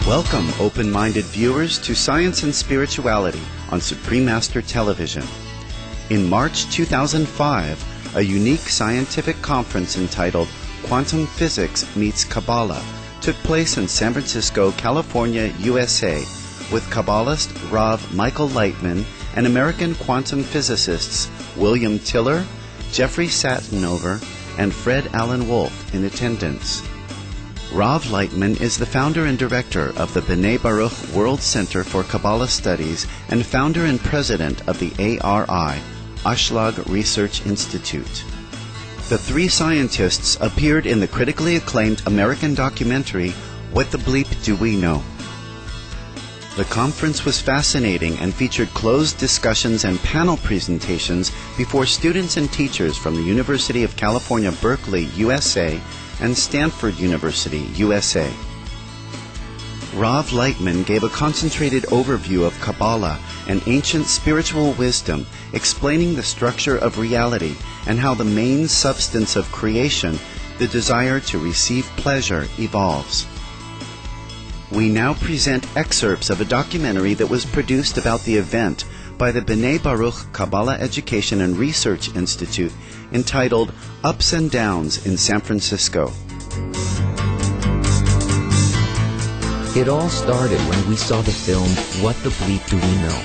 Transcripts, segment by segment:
Welcome, open-minded viewers, to Science and Spirituality on Supreme Master Television. In March 2005, a unique scientific conference entitled Quantum Physics Meets Kabbalah took place in San Francisco, California, USA, with Kabbalist Rav Michael Lightman and American quantum physicists William Tiller, Jeffrey Satinover, and Fred Allen Wolf in attendance. Rav Lightman is the founder and director of the B'nai Baruch World Center for Kabbalah Studies and founder and president of the ARI, Ashlag Research Institute. The three scientists appeared in the critically acclaimed American documentary, What the Bleep Do We Know? The conference was fascinating and featured closed discussions and panel presentations before students and teachers from the University of California, Berkeley, USA, and Stanford University, USA. Rav Lightman gave a concentrated overview of Kabbalah and ancient spiritual wisdom, explaining the structure of reality and how the main substance of creation, the desire to receive pleasure, evolves. We now present excerpts of a documentary that was produced about the event by the B'nai Baruch Kabbalah Education and Research Institute, entitled Ups and Downs in San Francisco. It all started when we saw the film What the Bleep Do We Know?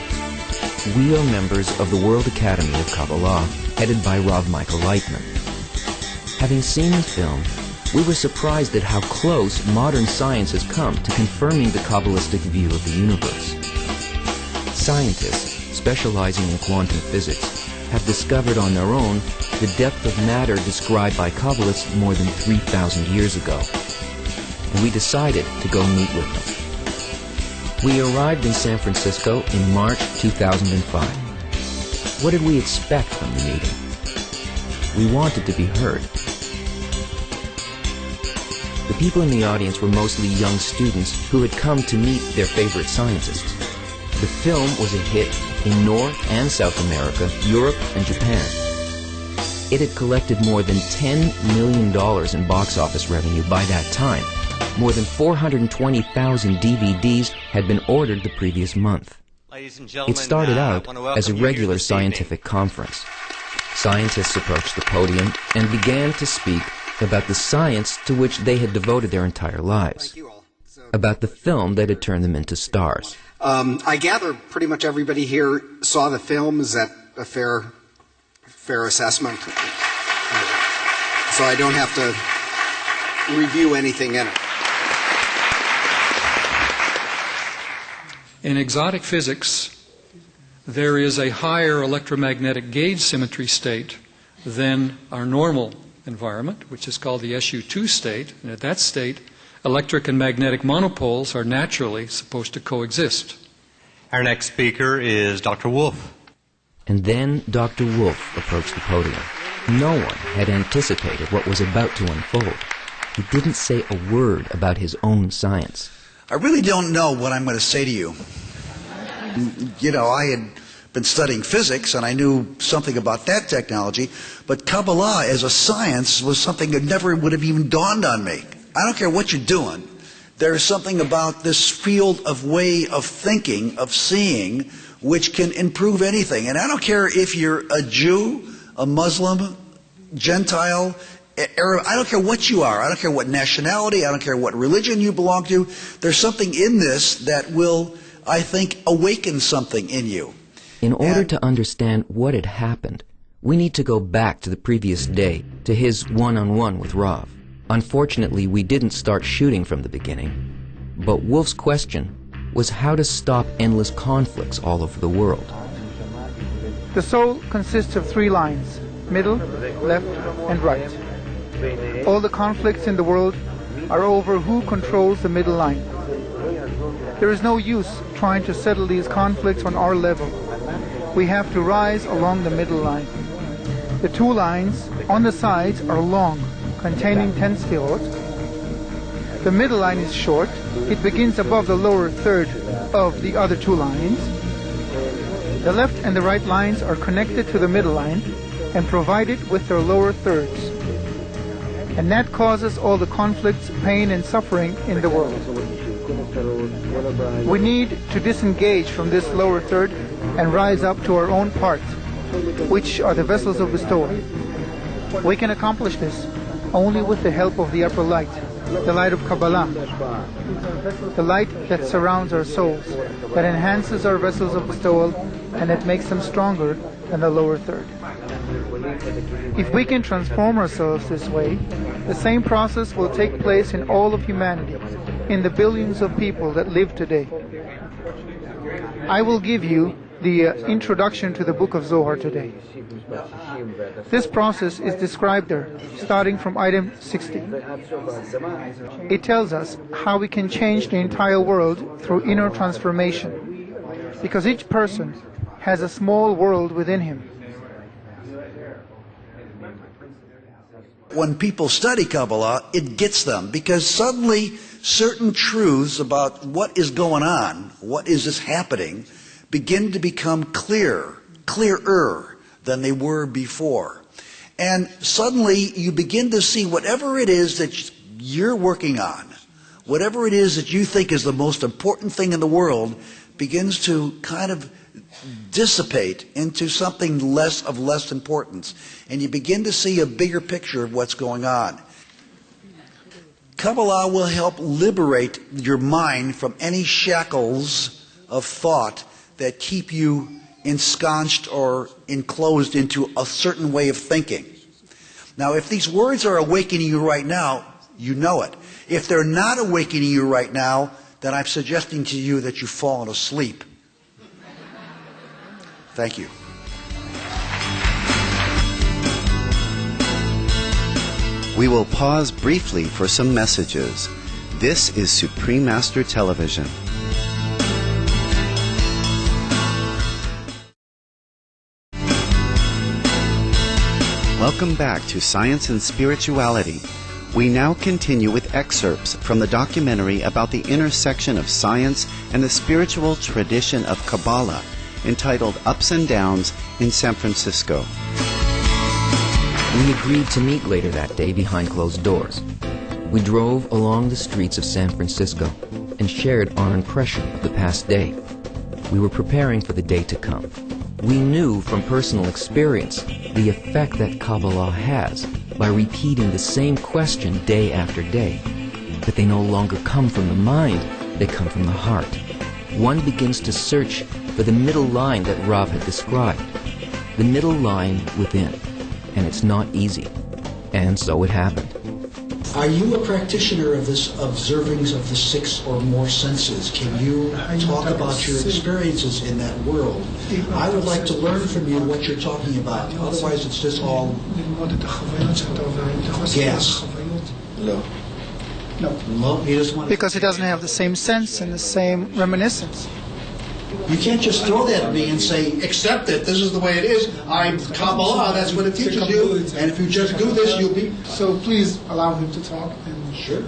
We are members of the World Academy of Kabbalah, headed by Rav Michael Lightman. Having seen the film, we were surprised at how close modern science has come to confirming the Kabbalistic view of the universe. Scientists specializing in quantum physics have discovered on their own the depth of matter described by Kabbalists more than 3,000 years ago. And we decided to go meet with them. We arrived in San Francisco in March 2005. What did we expect from the meeting? We wanted to be heard. The people in the audience were mostly young students who had come to meet their favorite scientists. The film was a hit in North and South America, Europe, and Japan. It had collected more than $10 million in box office revenue by that time. More than 420,000 DVDs had been ordered the previous month. Ladies and gentlemen, it started out as a regular this scientific conference. Scientists approached the podium and began to speak about the science to which they had devoted their entire lives, about the film that had turned them into stars. I gather pretty much everybody here saw the film. Is that a fair assessment? So I don't have to review anything in it. In exotic physics, there is a higher electromagnetic gauge symmetry state than our normal environment, which is called the SU2 state. And at that state, electric and magnetic monopoles are naturally supposed to coexist. Our next speaker is Dr. Wolf. And then Dr. Wolf approached the podium. No one had anticipated what was about to unfold. He didn't say a word about his own science. I really don't know what I'm going to say to you. You know, I had been studying physics, and I knew something about that technology, but Kabbalah as a science was something that never would have even dawned on me. I don't care what you're doing. There's something about this field of way of thinking, of seeing, which can improve anything. And I don't care if you're a Jew, a Muslim, Gentile, Arab, I don't care what you are. I don't care what nationality, I don't care what religion you belong to. There's something in this that will, I think, awaken something in you. In order to understand what had happened, we need to go back to the previous day, to his one-on-one with Rav. Unfortunately, we didn't start shooting from the beginning. But Wolf's question was how to stop endless conflicts all over the world. The soul consists of three lines: middle, left, and right. All the conflicts in the world are over who controls the middle line. There is no use trying to settle these conflicts on our level. We have to rise along the middle line. The two lines on the sides are long, containing 10 sefirot. The middle line is short. It begins above the lower third of the other two lines. The left and the right lines are connected to the middle line and provided with their lower thirds. And that causes all the conflicts, pain, and suffering in the world. We need to disengage from this lower third and rise up to our own parts, which are the vessels of bestowal. We can accomplish this only with the help of the upper light, the light of Kabbalah, the light that surrounds our souls, that enhances our vessels of bestowal, and that makes them stronger than the lower third. If we can transform ourselves this way, the same process will take place in all of humanity, in the billions of people that live today. I will give you the introduction to the book of Zohar today. This process is described there, starting from item 60. It tells us how we can change the entire world through inner transformation, because each person has a small world within him. When people study Kabbalah, it gets them, because suddenly certain truths about what is going on, what is this happening, begin to become clearer than they were before. And suddenly you begin to see whatever it is that you're working on, whatever it is that you think is the most important thing in the world, begins to kind of dissipate into something less importance. And you begin to see a bigger picture of what's going on. Kabbalah will help liberate your mind from any shackles of thought that keep you ensconced or enclosed into a certain way of thinking. Now, if these words are awakening you right now, you know it. If they're not awakening you right now, then I'm suggesting to you that you've fallen asleep. Thank you. We will pause briefly for some messages. This is Supreme Master Television. Welcome back to Science and Spirituality. We now continue with excerpts from the documentary about the intersection of science and the spiritual tradition of Kabbalah, entitled Ups and Downs in San Francisco. We agreed to meet later that day behind closed doors. We drove along the streets of San Francisco and shared our impression of the past day. We were preparing for the day to come. We knew from personal experience the effect that Kabbalah has by repeating the same question day after day. But they no longer come from the mind, they come from the heart. One begins to search for the middle line that Rav had described, the middle line within. And it's not easy. And so it happened. Are you a practitioner of this observing of the six or more senses? Can you talk about your experiences in that world? I would like to learn from you what you're talking about. Otherwise, it's just all gas. No. No. You just want Because it doesn't have the same sense and the same reminiscence. You can't just throw that at me and say, accept it, this is the way it is, I'm Kabbalah, that's what it teaches you, and if you just do this, you'll be... So please allow him to talk. And Sure.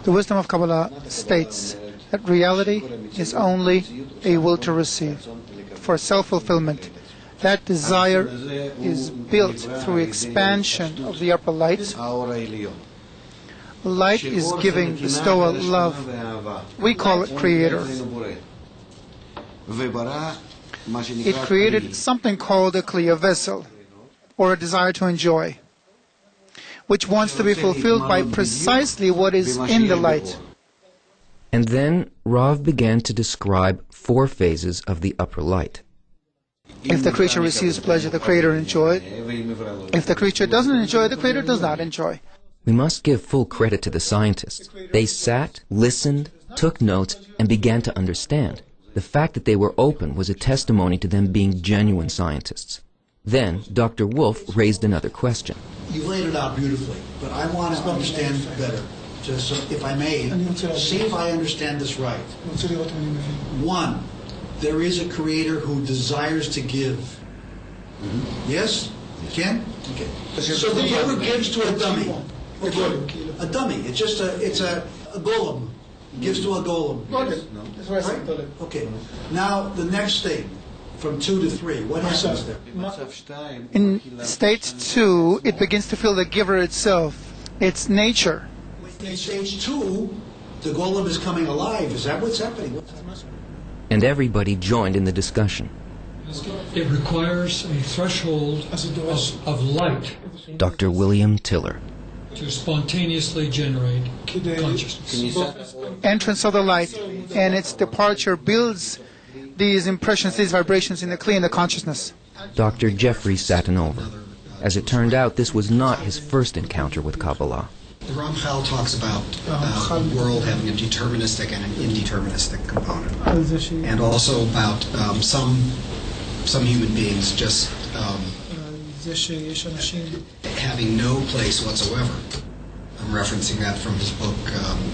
The wisdom of Kabbalah states that reality is only a will to receive, for self-fulfillment. That desire is built through expansion of the upper light. Light is giving, bestowal, love. We call it creator. It created something called a Kliya vessel, or a desire to enjoy, which wants to be fulfilled by precisely what is in the light. And then Rav began to describe 4 phases of the upper light. If the creature receives pleasure, the creator enjoys. If the creature doesn't enjoy, the creator does not enjoy. We must give full credit to the scientists. They sat, listened, took notes, and began to understand. The fact that they were open was a testimony to them being genuine scientists. Then Dr. Wolf raised another question. You laid it out beautifully, but I want to understand better. Just, if I may, see if I understand this right. 1, there is a creator who desires to give. Yes? Ken? Okay. So the giver gives to a dummy. A dummy. It's just a golem. Gives to a golem. That's what I said. Okay. Now the next thing, from 2 to 3, what happens there? In state 2, it begins to feel the giver itself, its nature. In stage 2, The golem is coming alive. Is that what's happening? And everybody joined in the discussion. It requires a threshold of light Dr. William Tiller. to spontaneously generate consciousness. Entrance of the light and its departure builds these impressions, these vibrations in the kli, in the consciousness. Dr. Jeffrey Satanova. As it turned out, this was not his first encounter with Kabbalah. The Ramchal talks about the world having a deterministic and an indeterministic component, and also about some human beings just having no place whatsoever. I'm referencing that from his book,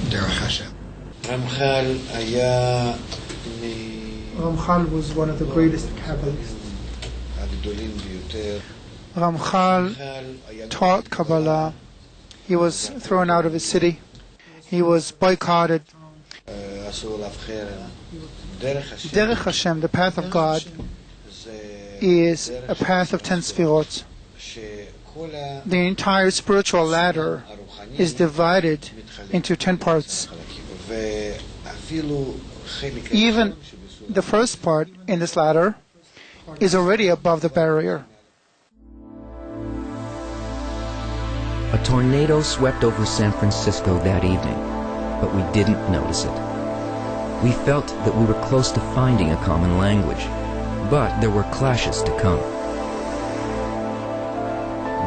Derech Hashem. Ramchal was one of the greatest Kabbalists. Ramchal taught Kabbalah. He was thrown out of his city. He was boycotted. Derech Hashem, the path of God, is a path of 10 sfirot. The entire spiritual ladder is divided into 10 parts. Even the first part in this ladder is already above the barrier. A tornado swept over San Francisco that evening, but we didn't notice it. We felt that we were close to finding a common language, but there were clashes to come.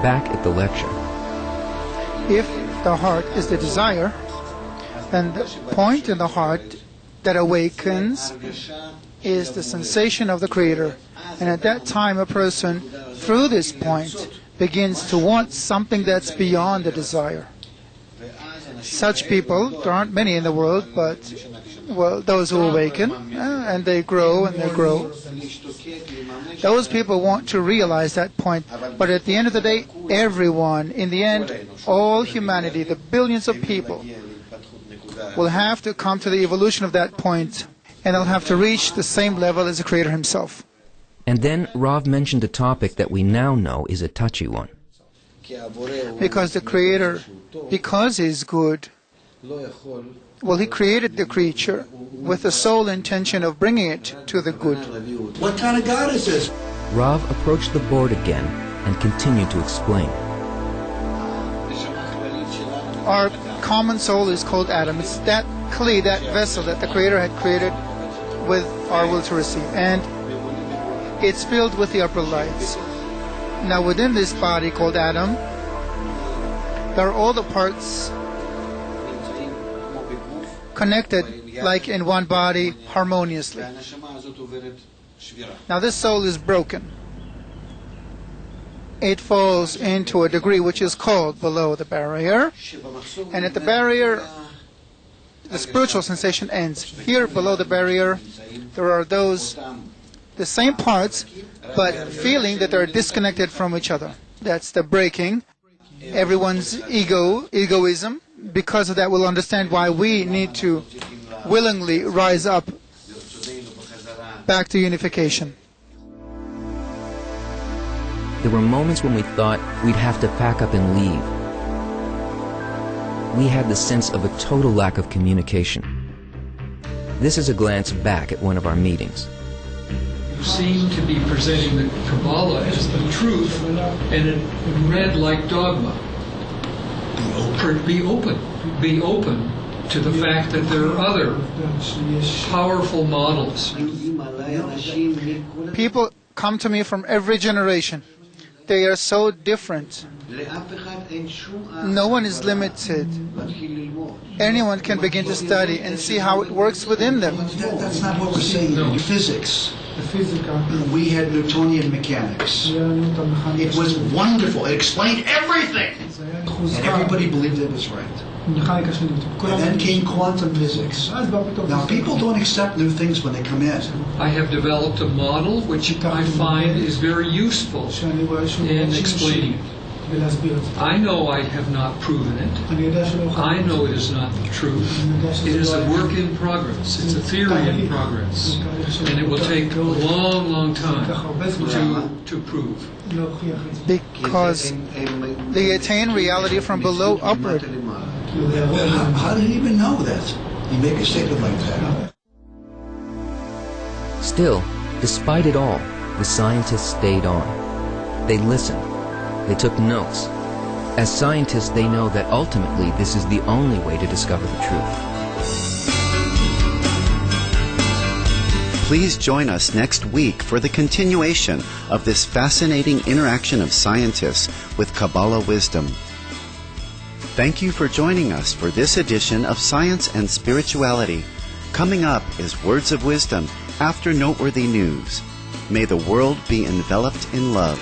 Back at the lecture. If the heart is the desire, then the point in the heart that awakens is the sensation of the Creator. And at that time, a person, through this point, begins to want something that's beyond the desire. Such people, there aren't many in the world, but, well, those who awaken, and they grow and they grow. Those people want to realize that point, but at the end of the day, everyone, in the end, all humanity, the billions of people, will have to come to the evolution of that point, and they'll have to reach the same level as the Creator Himself. And then Rav mentioned a topic that we now know is a touchy one. Because the Creator, because He's good, well, He created the creature with the sole intention of bringing it to the good. What kind of God is this? Rav approached the board again and continued to explain. Our common soul is called Adam. It's that kli, that vessel that the Creator had created with our will to receive. And it's filled with the upper lights. Now within this body called Adam, there are all the parts connected like in one body harmoniously. Now this soul is broken. It falls into a degree which is called below the barrier, and at the barrier the spiritual sensation ends. Here below the barrier there are those, the same parts, but feeling that they're disconnected from each other. That's the breaking. Everyone's egoism. Because of that, we'll understand why we need to willingly rise up back to unification. There were moments when we thought we'd have to pack up and leave. We had the sense of a total lack of communication. This is a glance back at one of our meetings. You seem to be presenting the Kabbalah as the truth, and it read like dogma. Be open to the fact that there are other powerful models. People come to me from every generation. They are so different. No one is limited. Anyone can begin to study and see how it works within them. That's not what we're saying. No. Physics. We had Newtonian mechanics. It was wonderful. It explained everything. And everybody believed it was right. And then came quantum physics. Now people don't accept new things when they come in. I have developed a model which I find is very useful in explaining it. I know I have not proven it. I know it is not the truth. It is a work in progress. It's a theory in progress. And it will take a long, long time to prove. Because they attain reality from below upward. How did he even know that? You make a statement like that. Still, despite it all, the scientists stayed on. They listened. They took notes. As scientists, they know that ultimately this is the only way to discover the truth. Please join us next week for the continuation of this fascinating interaction of scientists with Kabbalah wisdom. Thank you for joining us for this edition of Science and Spirituality. Coming up is Words of Wisdom after noteworthy news. May the world be enveloped in love.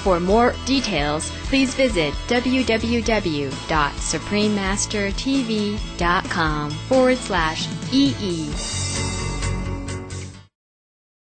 For more details, please visit www.suprememastertv.com/EE.